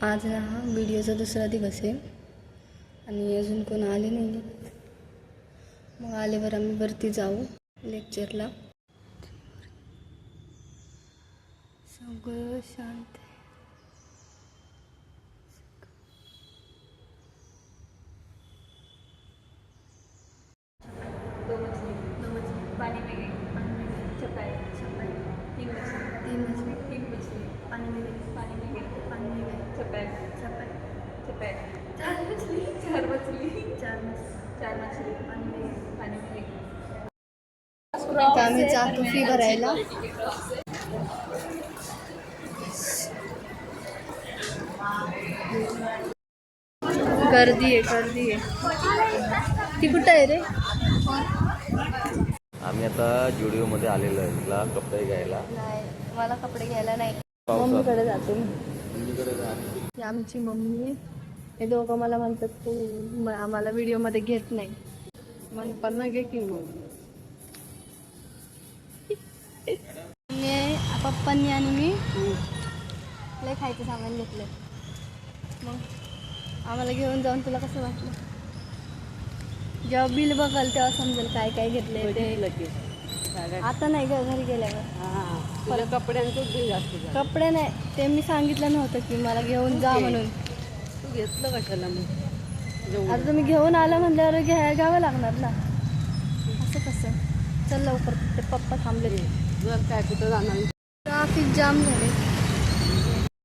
आज ना हा व्हिडिओचा दुसरा दिवस आहे आणि अजून कोण आले नाही. मग आल्यावर आम्ही वरती जाऊ लेक्चरला. सगळं शांत आहे. पानी में गई चपाई चपाई तीन मछली पानी में गई चपाई चपाई चपाई चार मछली पानी में गई. आता आम्ही जातो फी भरायला. गर्दी आहे. ती कुठं आहे रे? आम्ही आता जुडिओमध्ये आलेलो आहे तुला कपडे घ्यायला. नाही, मला कपडे घ्यायला नाही. मम्मीकडे जातो मी. ही आमची मम्मी आहे. हे दोघं मला म्हणतात तू आम्हाला व्हिडिओमध्ये घेत नाही. मग पण घे की मग. पप्पांनी आणि मी लय खायचं सामान घेतलं. मग आम्हाला घेऊन जाऊन तुला कसं वाटलं? जेव्हा बिल बघाल तेव्हा समजेल काय काय घेतलंय ते. आता नाही ग, घरी गेल्यावर. कपड्यांचं बिल जास्त कपडे नाही, ते मी सांगितलं नव्हतं की मला घेऊन जा म्हणून. तू घेतलं कशाला मग? आता तुम्ही घेऊन आलं म्हणल्यावर घ्यावं लागणार ना. असं कसं? चल लवकर, ते पप्पा थांबले. जर काय कुठं जाणार ट्राफिक जाम झाले.